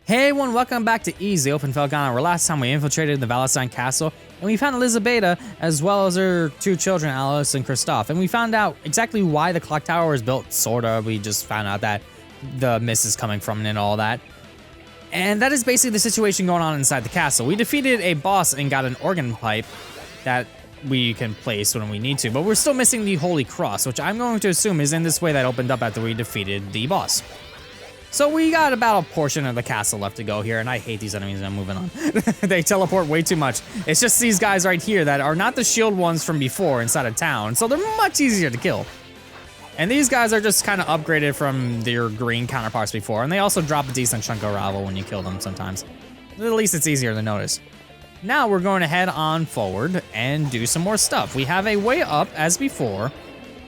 Hey everyone, welcome back to Easy Open Felghana, where last time we infiltrated the Valentine Castle, and we found Elizabeth, as well as her two children, Alice and Christoph, and we found out exactly why the clock tower was built, sorta. We just found out that the mist is coming from it and all that. And that is basically the situation going on inside the castle. We defeated a boss and got an organ pipe that we can place when we need to, but we're still missing the Holy Cross, which I'm going to assume is in this way that opened up after we defeated the boss. So we got about a portion of the castle left to go here, and I hate these enemies, and I'm moving on. They teleport way too much. It's just these guys right here that are not the shield ones from before inside of town, so they're much easier to kill. And these guys are just kind of upgraded from their green counterparts before, and they also drop a decent chunk of gravel when you kill them sometimes. At least it's easier to notice. Now we're going to head on forward and do some more stuff. We have a way up as before.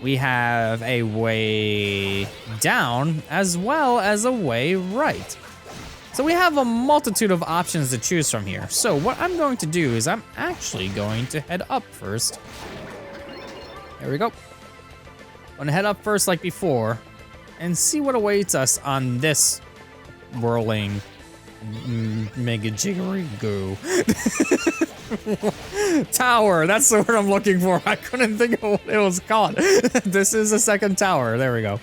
We have a way down as well as a way right. So we have a multitude of options to choose from here. So what I'm going to do is I'm actually going to head up first. There we go. I'm gonna head up first like before and see what awaits us on this whirling mega jiggery goo. Tower, that's the word I'm looking for. I couldn't think of what it was called. This is the second tower. There we go.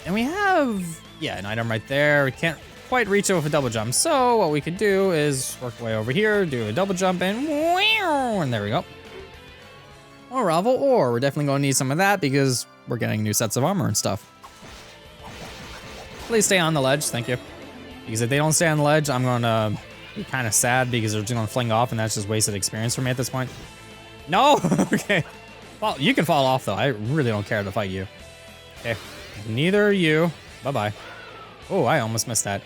And we have, yeah, an item right there. We can't quite reach it with a double jump. So what we could do is work way over here, do a double jump, and there we go. Or Ravel ore. We're definitely going to need some of that because we're getting new sets of armor and stuff. Please stay on the ledge, thank you. Because if they don't stay on the ledge, I'm going to be kind of sad because they're just going to fling off, and that's just wasted experience for me at this point. No! Okay. Well, you can fall off, though. I really don't care to fight you. Okay. Neither are you. Bye-bye. Oh, I almost missed that.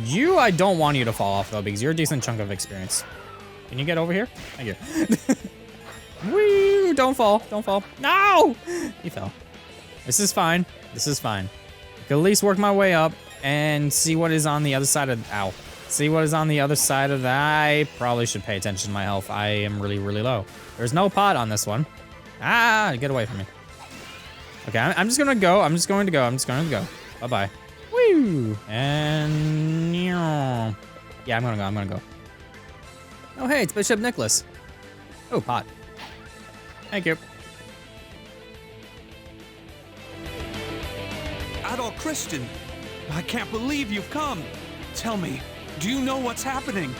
You, I don't want you to fall off, though, because you're a decent chunk of experience. Can you get over here? Thank you. Woo! Don't fall. Don't fall. No! He fell. This is fine. This is fine. I can at least work my way up and see what is on the other side of... Ow. See what is on the other side of that. I probably should pay attention to my health. I am really, really low. There's no pot on this one. Ah, get away from me. Okay, I'm just gonna go. I'm just going to go. I'm just going to go. Bye-bye. Woo! And... Yeah, I'm gonna go. I'm gonna go. Oh, hey, it's Bishop Nicholas. Oh, pot. Thank you. Adult Christian, I can't believe you've come. Tell me, do you know what's happening?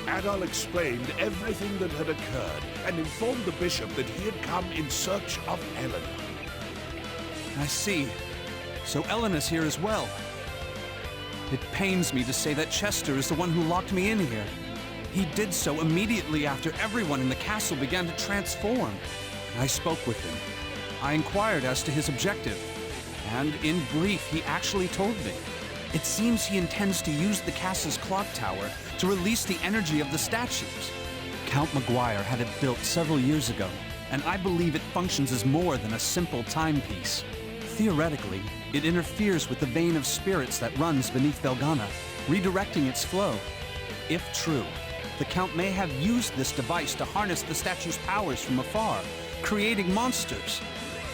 Adol explained everything that had occurred and informed the bishop that he had come in search of Eleanor. I see. So Eleanor's here as well. It pains me to say that Chester is the one who locked me in here. He did so immediately after everyone in the castle began to transform. I spoke with him. I inquired as to his objective. And in brief, he actually told me. It seems he intends to use the castle's clock tower to release the energy of the statues. Count Maguire had it built several years ago, and I believe it functions as more than a simple timepiece. Theoretically, it interferes with the vein of spirits that runs beneath Felghana, redirecting its flow. If true, the Count may have used this device to harness the statue's powers from afar, creating monsters.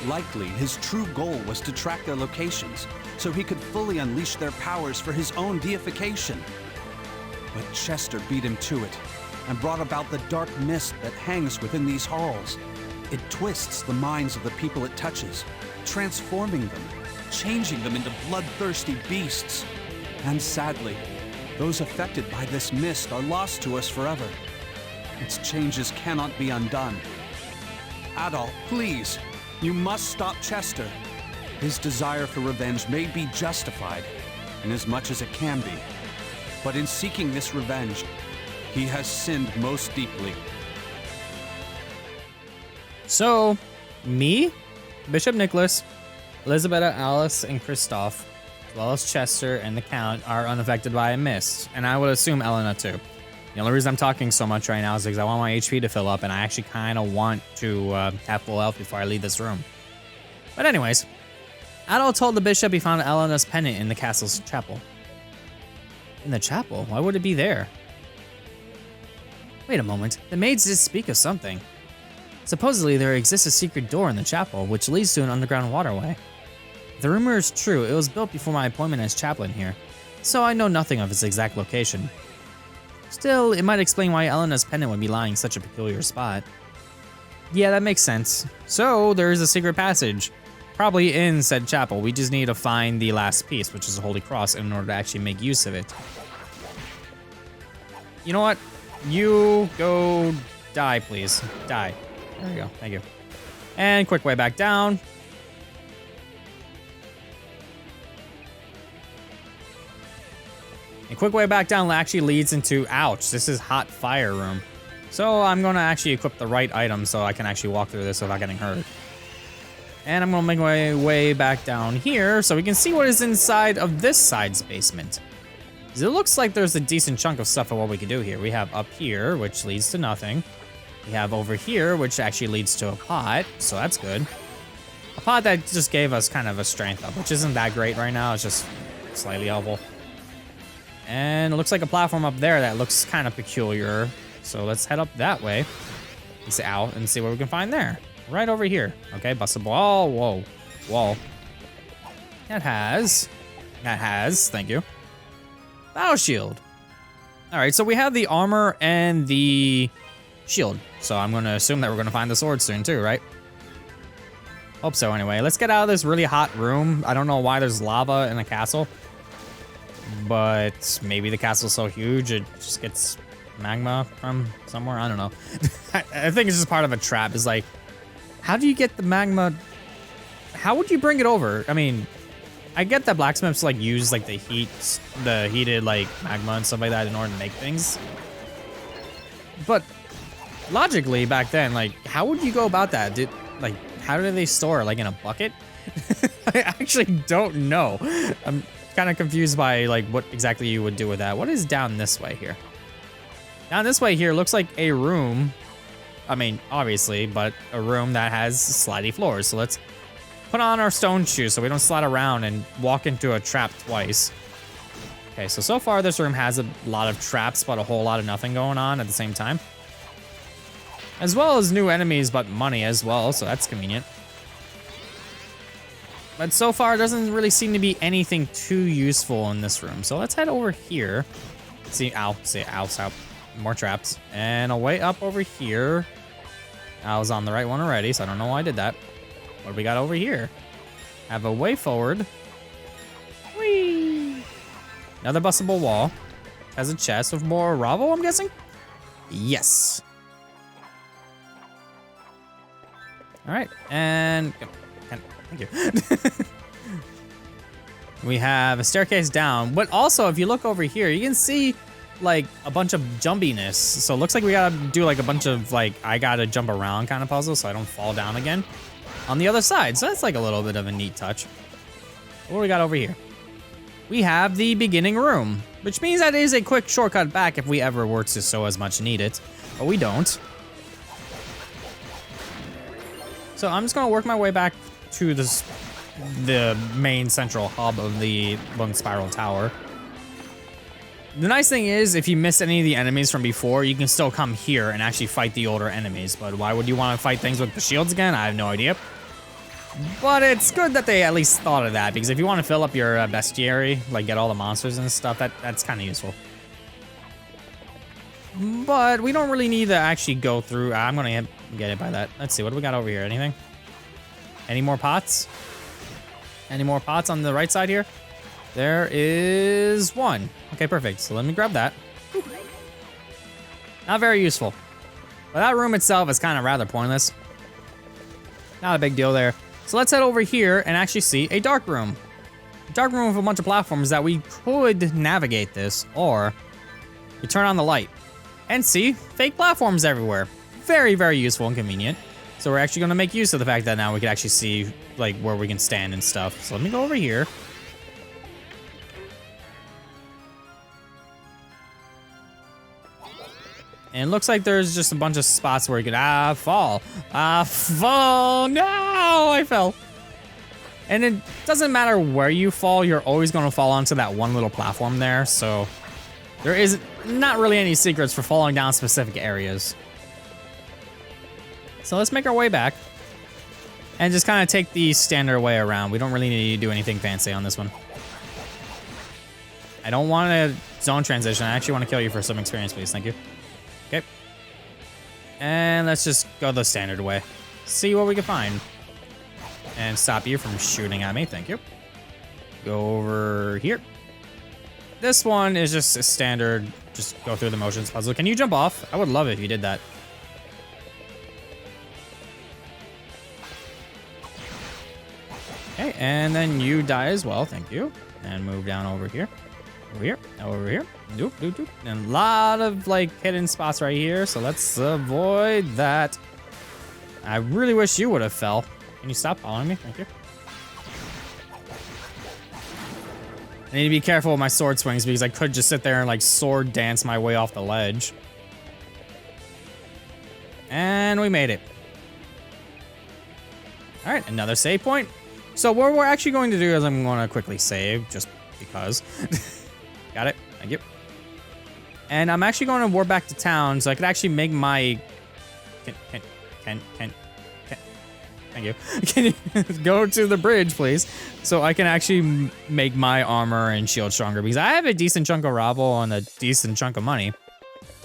Likely, his true goal was to track their locations, so he could fully unleash their powers for his own deification. But Chester beat him to it, and brought about the dark mist that hangs within these halls. It twists the minds of the people it touches, transforming them, changing them into bloodthirsty beasts. And sadly, those affected by this mist are lost to us forever. Its changes cannot be undone. Adol, please, you must stop Chester. His desire for revenge may be justified, in as much as it can be. But in seeking this revenge, he has sinned most deeply. So, me, Bishop Nicholas, Elizabeth, Alice, and Christoph, as well as Chester and the Count, are unaffected by a mist, and I would assume Elena too. The only reason I'm talking so much right now is because I want my HP to fill up, and I actually kind of want to have full health before I leave this room. But anyways, Adol told the bishop he found Elena's pendant in the castle's chapel. In the chapel? Why would it be there? Wait a moment, the maids did speak of something. Supposedly there exists a secret door in the chapel, which leads to an underground waterway. If the rumor is true. It was built before my appointment as chaplain here, so I know nothing of its exact location. Still, it might explain why Elena's pendant would be lying in such a peculiar spot. Yeah, that makes sense. So, there is a secret passage, probably in said chapel. We just need to find the last piece, which is the Holy Cross, in order to actually make use of it. You know what? You go die, please. Die. There we go. Thank you. And quick way back down. A quick way back down actually leads into, ouch, this is hot fire room. So I'm gonna actually equip the right item so I can actually walk through this without getting hurt. And I'm gonna make my way back down here so we can see what is inside of this side's basement. 'Cause it looks like there's a decent chunk of stuff of what we can do here. We have up here, which leads to nothing. We have over here, which actually leads to a pot, so that's good. A pot that just gave us kind of a strength up, which isn't that great right now. It's just slightly helpful. And it looks like a platform up there that looks kind of peculiar. So let's head up that way. Let's out and see what we can find there. Right over here. Okay, bustable. Oh, whoa. Wall. That has, thank you. Battle shield. All right, so we have the armor and the shield. So I'm going to assume that we're going to find the sword soon too, right? Hope so anyway. Let's get out of this really hot room. I don't know why there's lava in a castle. But maybe the castle's so huge it just gets magma from somewhere. I don't know. I think it's just part of a trap. It's like, how do you get the magma? How would you bring it over? I mean, I get that blacksmiths like use like the heated like magma and stuff like that in order to make things. But logically back then, like, how would you go about that? How do they store it? Like in a bucket? I actually don't know. I'm kind of confused by like what exactly you would do with that. What is down this way here? Down this way here looks like a room. I mean, obviously, but a room that has slidey floors. So let's put on our stone shoes so we don't slide around and walk into a trap twice. Okay, so far this room has a lot of traps, but a whole lot of nothing going on at the same time. As well as new enemies, but money as well, so that's convenient. But so far, it doesn't really seem to be anything too useful in this room. So let's head over here. See, ow, more traps. And a way up over here. I was on the right one already, so I don't know why I did that. What do we got over here? Have a way forward. Whee! Another bustable wall. Has a chest with more Ravo, I'm guessing? Yes. All right, and thank you. We have a staircase down, but also if you look over here, you can see like a bunch of jumpiness. So it looks like we gotta do like a bunch of like, I gotta jump around kind of puzzle so I don't fall down again on the other side. So that's like a little bit of a neat touch. What do we got over here? We have the beginning room, which means that is a quick shortcut back if we ever were to so as much need it, but we don't. So I'm just gonna work my way back to the main central hub of the Lung Spiral Tower. The nice thing is, if you miss any of the enemies from before, you can still come here and actually fight the older enemies. But why would you want to fight things with the shields again? I have no idea. But it's good that they at least thought of that, because if you want to fill up your bestiary, like get all the monsters and stuff, that's kind of useful. But we don't really need to actually go through. I'm gonna get it by that. Let's see, what do we got over here? Anything? Any more pots? Any more pots on the right side here? There is one. Okay, perfect. So let me grab that. Not very useful. But that room itself is kind of rather pointless. Not a big deal there. So let's head over here and actually see a dark room. A dark room with a bunch of platforms that we could navigate this, or you turn on the light and see fake platforms everywhere. Very, very useful and convenient. So we're actually gonna make use of the fact that now we can actually see like where we can stand and stuff. So let me go over here. And it looks like there's just a bunch of spots where you could, fall. Fall, no, I fell. And it doesn't matter where you fall, you're always gonna fall onto that one little platform there. So there is not really any secrets for falling down specific areas. So let's make our way back. And just kind of take the standard way around. We don't really need to do anything fancy on this one. I don't want a zone transition. I actually want to kill you for some experience, please. Thank you. Okay. And let's just go the standard way. See what we can find. And stop you from shooting at me. Thank you. Go over here. This one is just a standard, just go through the motions puzzle. Can you jump off? I would love it if you did that. Okay, and then you die as well. Thank you. And move down over here. Over here. Over here. Doop, doop, doop. And a lot of, like, hidden spots right here. So let's avoid that. I really wish you would have fell. Can you stop following me? Thank you. I need to be careful with my sword swings because I could just sit there and, like, sword dance my way off the ledge. And we made it. All right, another save point. So what we're actually going to do is I'm going to quickly save just because. Got it. Thank you. And I'm actually going to warp back to town so I could actually make my... Thank you. Can you go to the bridge, please? So I can actually make my armor and shield stronger because I have a decent chunk of Rabble and a decent chunk of money.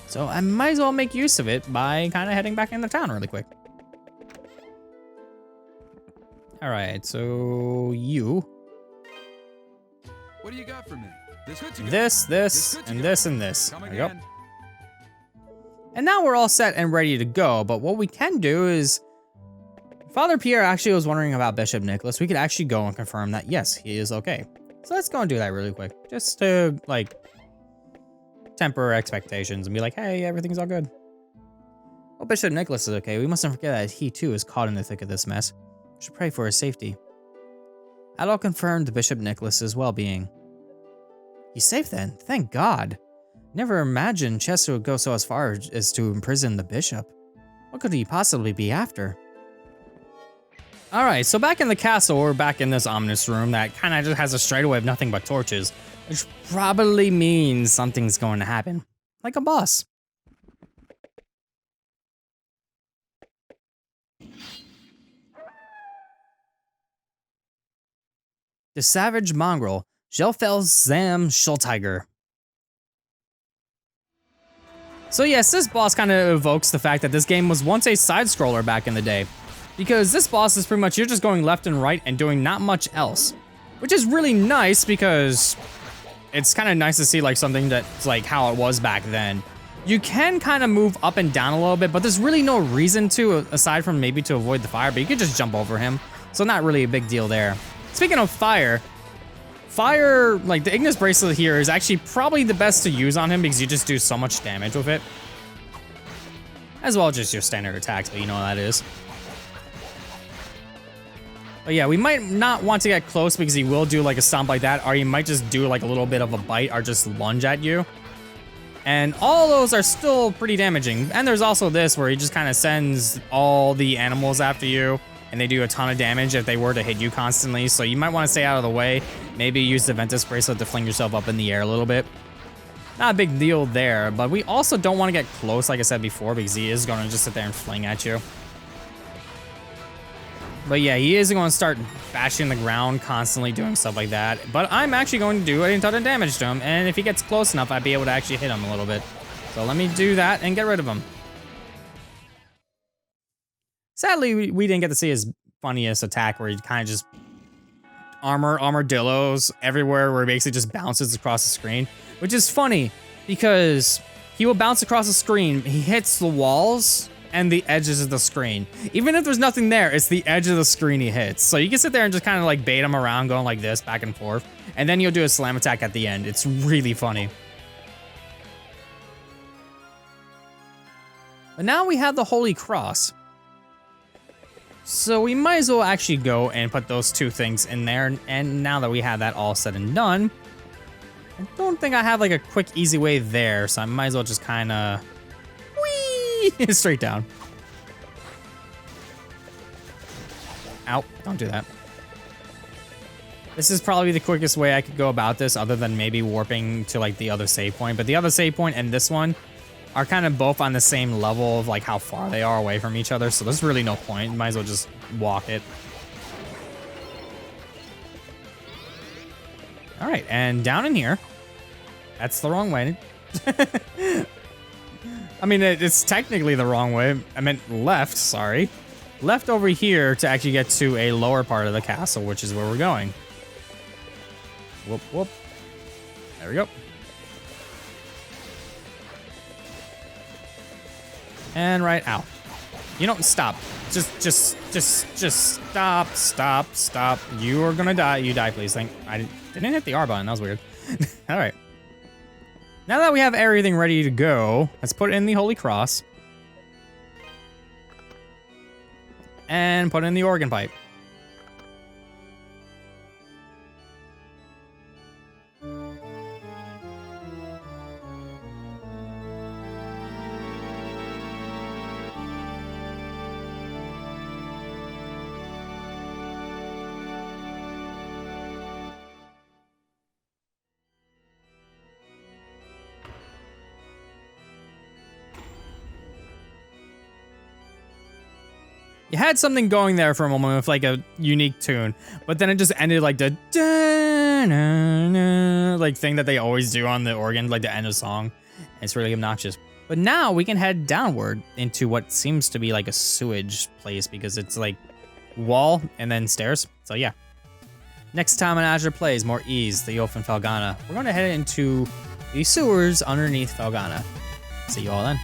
So I might as well make use of it by kind of heading back into town really quick. All right, so you. What do you got for me? This, and this, and this. There we go. And now we're all set and ready to go, but what we can do is... Father Pierre actually was wondering about Bishop Nicholas. We could actually go and confirm that, yes, he is okay. So let's go and do that really quick. Just to, like, temper expectations and be like, hey, everything's all good. Well, Bishop Nicholas is okay. We mustn't forget that he, too, is caught in the thick of this mess. We should pray for his safety. Adol confirmed Bishop Nicholas's well-being. He's safe then. Thank God. Never imagined Chester would go so as far as to imprison the bishop. What could he possibly be after? Alright, so back in the castle, we're back in this ominous room that kind of just has a straightaway of nothing but torches, which probably means something's going to happen. Like a boss. The savage mongrel, Zam Schultiger. So yes, this boss kind of evokes the fact that this game was once a side-scroller back in the day. Because this boss is pretty much, you're just going left and right and doing not much else. Which is really nice because it's kind of nice to see like something that's like how it was back then. You can kind of move up and down a little bit, but there's really no reason to, aside from maybe to avoid the fire, but you could just jump over him. So not really a big deal there. Speaking of fire, like the Ignis Bracelet here is actually probably the best to use on him because you just do so much damage with it. As well as just your standard attacks, but you know what that is. But yeah, we might not want to get close because he will do like a stomp like that, or he might just do like a little bit of a bite or just lunge at you. And all those are still pretty damaging. And there's also this where he just kind of sends all the animals after you, and they do a ton of damage if they were to hit you constantly. So you might want to stay out of the way. Maybe use the Ventus Bracelet to fling yourself up in the air a little bit. Not a big deal there, but we also don't want to get close, like I said before, because he is going to just sit there and fling at you. But yeah, he is going to start bashing the ground, constantly doing stuff like that. But I'm actually going to do a ton of damage to him, and if he gets close enough, I'd be able to actually hit him a little bit. So let me do that and get rid of him. Sadly, we didn't get to see his funniest attack where he kind of just armadillos everywhere, where he basically just bounces across the screen, which is funny because he will bounce across the screen, he hits the walls and the edges of the screen. Even if there's nothing there, it's the edge of the screen he hits. So you can sit there and just kind of like bait him around, going like this, back and forth, and then you'll do a slam attack at the end. It's really funny. But now we have the Holy Cross. So we might as well actually go and put those two things in there. And now that we have that all said and done, I don't think I have like a quick, easy way there. So I might as well just kind of whee straight down. Ow, don't do that. This is probably the quickest way I could go about this, other than maybe warping to like the other save point. But the other save point and this one are kind of both on the same level of like how far they are away from each other. So there's really no point. You might as well just walk it. All right, and down in here. That's the wrong way. I mean, it's technically the wrong way. I meant left, sorry. Left over here to actually get to a lower part of the castle, which is where we're going. Whoop, whoop. There we go. And right out. You don't stop. Just stop. You are gonna die. You die, please. I didn't hit the R button. That was weird. All right. Now that we have everything ready to go, let's put in the Holy Cross. And put in the organ pipe. You had something going there for a moment with like a unique tune, but then it just ended like the like thing that they always do on the organ, like the end of the song. It's really obnoxious. But now we can head downward into what seems to be like a sewage place because it's like wall and then stairs. So yeah. Next time on Azure Plays More Ease, the Oath in Felghana, we're going to head into the sewers underneath Felghana. See you all then.